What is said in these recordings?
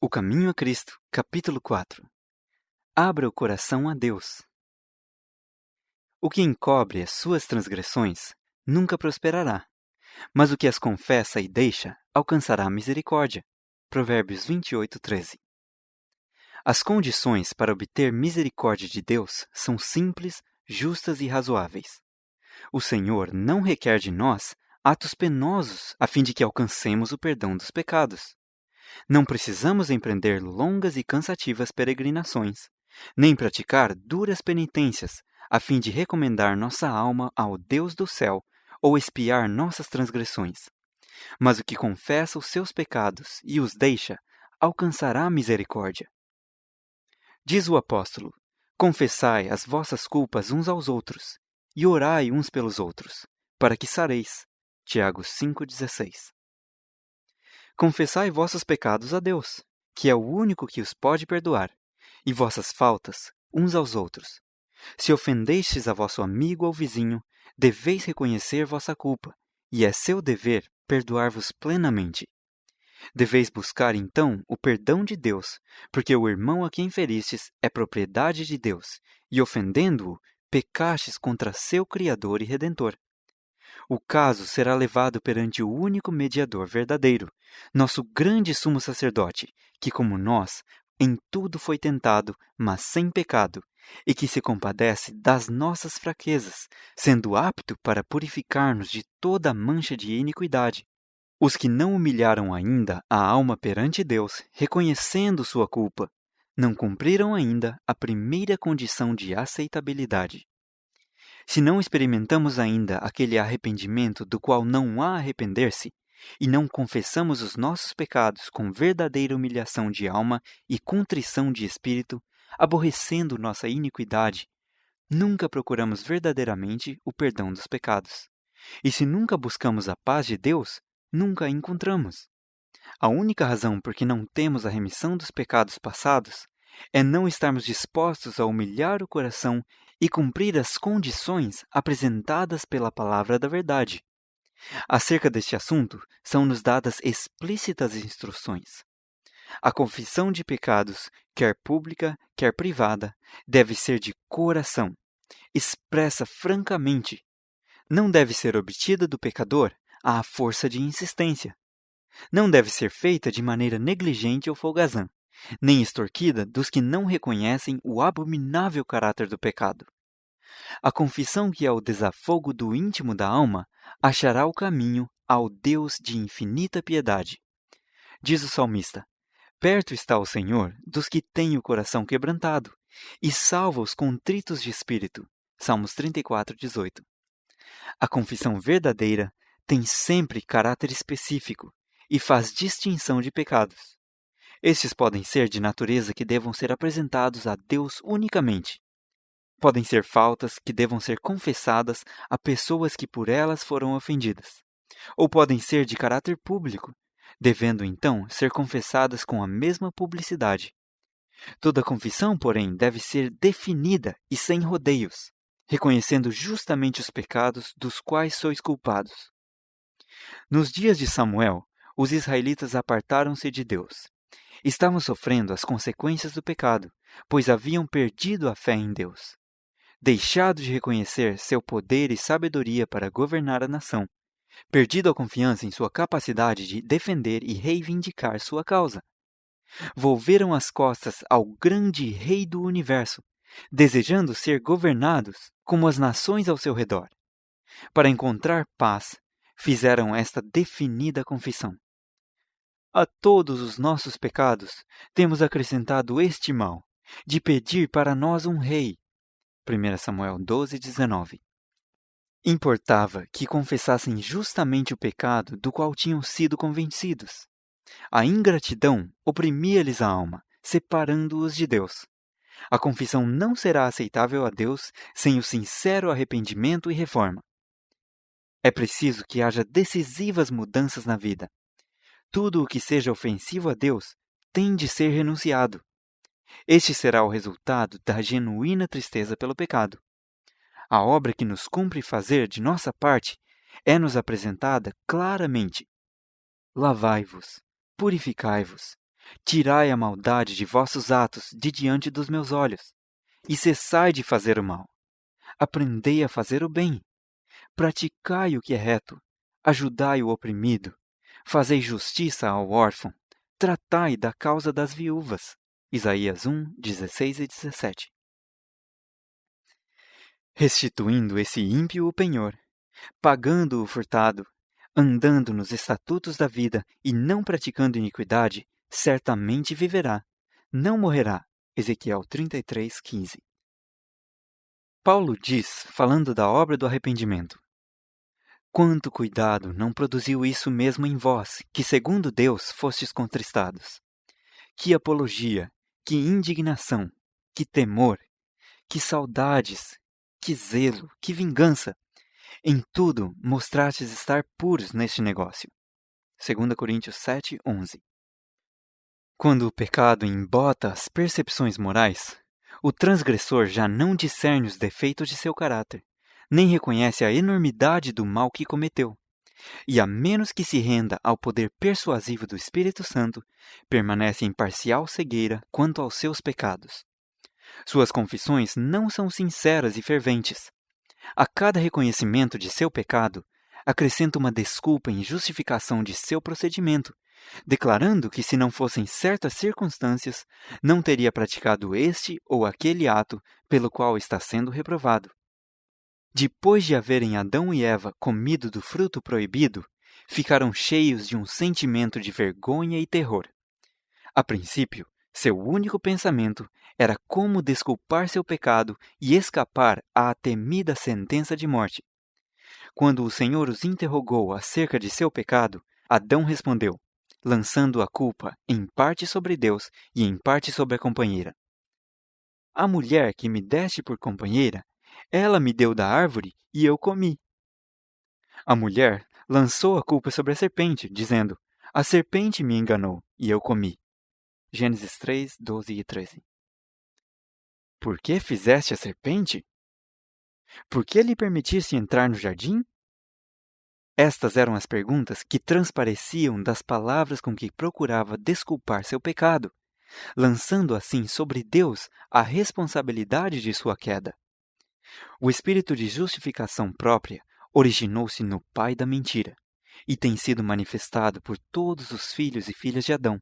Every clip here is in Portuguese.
O Caminho a Cristo, capítulo 4. Abra o coração a Deus. O que encobre as suas transgressões nunca prosperará, mas o que as confessa e deixa alcançará a misericórdia. Provérbios 28:13. As condições para obter misericórdia de Deus são simples, justas e razoáveis. O Senhor não requer de nós atos penosos a fim de que alcancemos o perdão dos pecados. Não precisamos empreender longas e cansativas peregrinações, nem praticar duras penitências, a fim de recomendar nossa alma ao Deus do céu ou expiar nossas transgressões. Mas o que confessa os seus pecados e os deixa, alcançará a misericórdia. Diz o apóstolo: confessai as vossas culpas uns aos outros, e orai uns pelos outros, para que sareis. Tiago 5,16. Confessai vossos pecados a Deus, que é o único que os pode perdoar, e vossas faltas uns aos outros. Se ofendestes a vosso amigo ou vizinho, deveis reconhecer vossa culpa, e é seu dever perdoar-vos plenamente. Deveis buscar, então, o perdão de Deus, porque o irmão a quem feristes é propriedade de Deus, e ofendendo-o, pecastes contra seu Criador e Redentor. O caso será levado perante o único mediador verdadeiro, nosso grande sumo sacerdote, que, como nós, em tudo foi tentado, mas sem pecado, e que se compadece das nossas fraquezas, sendo apto para purificar-nos de toda mancha de iniquidade. Os que não humilharam ainda a alma perante Deus, reconhecendo sua culpa, não cumpriram ainda a primeira condição de aceitabilidade. Se não experimentamos ainda aquele arrependimento do qual não há arrepender-se, e não confessamos os nossos pecados com verdadeira humilhação de alma e contrição de espírito, aborrecendo nossa iniquidade, nunca procuramos verdadeiramente o perdão dos pecados. E se nunca buscamos a paz de Deus, nunca a encontramos. A única razão por que não temos a remissão dos pecados passados é não estarmos dispostos a humilhar o coração e cumprir as condições apresentadas pela palavra da verdade. Acerca deste assunto, são-nos dadas explícitas instruções. A confissão de pecados, quer pública, quer privada, deve ser de coração, expressa francamente. Não deve ser obtida do pecador à força de insistência. Não deve ser feita de maneira negligente ou folgazã, nem extorquida dos que não reconhecem o abominável caráter do pecado. A confissão que é o desafogo do íntimo da alma achará o caminho ao Deus de infinita piedade. Diz o salmista: perto está o Senhor dos que têm o coração quebrantado, e salva os contritos de espírito. Salmos 34:18. A confissão verdadeira tem sempre caráter específico e faz distinção de pecados. Estes podem ser de natureza que devam ser apresentados a Deus unicamente. Podem ser faltas que devam ser confessadas a pessoas que por elas foram ofendidas. Ou podem ser de caráter público, devendo então ser confessadas com a mesma publicidade. Toda confissão, porém, deve ser definida e sem rodeios, reconhecendo justamente os pecados dos quais sois culpados. Nos dias de Samuel, os israelitas apartaram-se de Deus. Estavam sofrendo as consequências do pecado, pois haviam perdido a fé em Deus, deixado de reconhecer seu poder e sabedoria para governar a nação, perdido a confiança em sua capacidade de defender e reivindicar sua causa. Volveram as costas ao grande Rei do Universo, desejando ser governados como as nações ao seu redor. Para encontrar paz, fizeram esta definida confissão: a todos os nossos pecados temos acrescentado este mal, de pedir para nós um rei. 1 Samuel 12:19. Importava que confessassem justamente o pecado do qual tinham sido convencidos. A ingratidão oprimia-lhes a alma, separando-os de Deus. A confissão não será aceitável a Deus sem o sincero arrependimento e reforma. É preciso que haja decisivas mudanças na vida. Tudo o que seja ofensivo a Deus tem de ser renunciado. Este será o resultado da genuína tristeza pelo pecado. A obra que nos cumpre fazer de nossa parte é-nos apresentada claramente. Lavai-vos, purificai-vos, Tirai a maldade de vossos atos de diante dos meus olhos, e cessai de fazer o mal. Aprendei a fazer o bem. Praticai o que é reto. Ajudai o oprimido. Fazei justiça ao órfão. Tratai da causa das viúvas. Isaías 1, 16 e 17. Restituindo esse ímpio o penhor, pagando o furtado, andando nos estatutos da vida e não praticando iniquidade, certamente viverá, não morrerá. Ezequiel 33, 15. Paulo diz, falando da obra do arrependimento: quanto cuidado não produziu isso mesmo em vós, que segundo Deus fostes contristados. Que apologia, que indignação, que temor, que saudades, que zelo, que vingança. Em tudo mostrastes estar puros neste negócio. 2 Coríntios 7, 11. Quando o pecado embota as percepções morais, o transgressor já não discerne os defeitos de seu caráter, nem reconhece a enormidade do mal que cometeu, e a menos que se renda ao poder persuasivo do Espírito Santo, permanece em parcial cegueira quanto aos seus pecados. Suas confissões não são sinceras e ferventes. A cada reconhecimento de seu pecado, acrescenta uma desculpa em justificação de seu procedimento, declarando que se não fossem certas circunstâncias, não teria praticado este ou aquele ato pelo qual está sendo reprovado. Depois de haverem Adão e Eva comido do fruto proibido, ficaram cheios de um sentimento de vergonha e terror. A princípio, seu único pensamento era como desculpar seu pecado e escapar à temida sentença de morte. Quando o Senhor os interrogou acerca de seu pecado, Adão respondeu, lançando a culpa em parte sobre Deus e em parte sobre a companheira. A mulher que me deste por companheira, ela me deu da árvore e eu comi. A mulher lançou a culpa sobre a serpente, dizendo, a serpente me enganou e eu comi. Gênesis 3, 12 e 13. Por que fizeste a serpente? Por que lhe permitiste entrar no jardim? Estas eram as perguntas que transpareciam das palavras com que procurava desculpar seu pecado, lançando assim sobre Deus a responsabilidade de sua queda. O espírito de justificação própria originou-se no pai da mentira e tem sido manifestado por todos os filhos e filhas de Adão.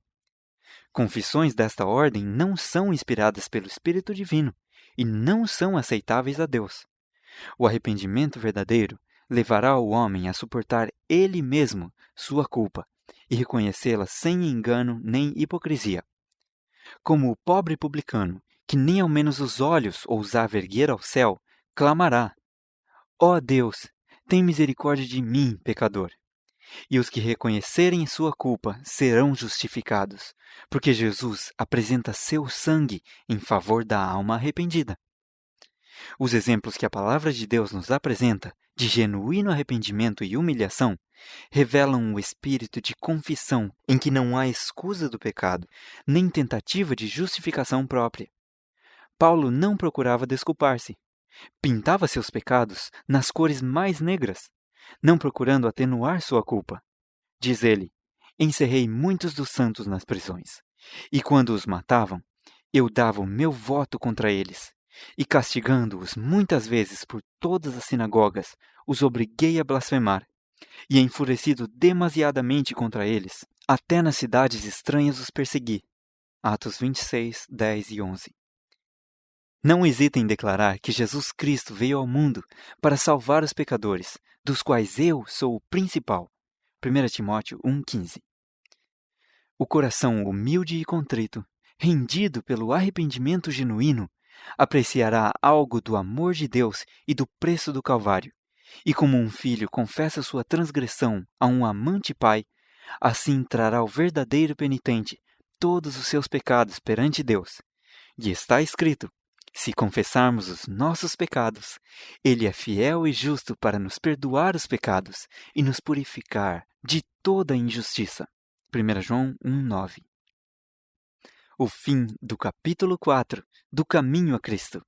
Confissões desta ordem não são inspiradas pelo Espírito Divino e não são aceitáveis a Deus. O arrependimento verdadeiro levará o homem a suportar ele mesmo sua culpa e reconhecê-la sem engano nem hipocrisia. Como o pobre publicano, que nem ao menos os olhos ousava erguer ao céu, clamará: ó Deus, tem misericórdia de mim, pecador. E os que reconhecerem sua culpa serão justificados, porque Jesus apresenta seu sangue em favor da alma arrependida. Os exemplos que a palavra de Deus nos apresenta, de genuíno arrependimento e humilhação, revelam um espírito de confissão em que não há escusa do pecado, nem tentativa de justificação própria. Paulo não procurava desculpar-se. Pintava seus pecados nas cores mais negras, não procurando atenuar sua culpa. Diz ele, encerrei muitos dos santos nas prisões, e quando os matavam, eu dava o meu voto contra eles, e castigando-os muitas vezes por todas as sinagogas, os obriguei a blasfemar, e enfurecido demasiadamente contra eles, até nas cidades estranhas os persegui. Atos 26, 10 e 11. Não hesita em declarar que Jesus Cristo veio ao mundo para salvar os pecadores, dos quais eu sou o principal. 1 Timóteo 1,15. O coração humilde e contrito, rendido pelo arrependimento genuíno, apreciará algo do amor de Deus e do preço do Calvário, e como um filho confessa sua transgressão a um amante pai, assim trará o verdadeiro penitente todos os seus pecados perante Deus. E está escrito, se confessarmos os nossos pecados, Ele é fiel e justo para nos perdoar os pecados e nos purificar de toda injustiça. 1 João 1,9. O fim do capítulo 4 do Caminho a Cristo.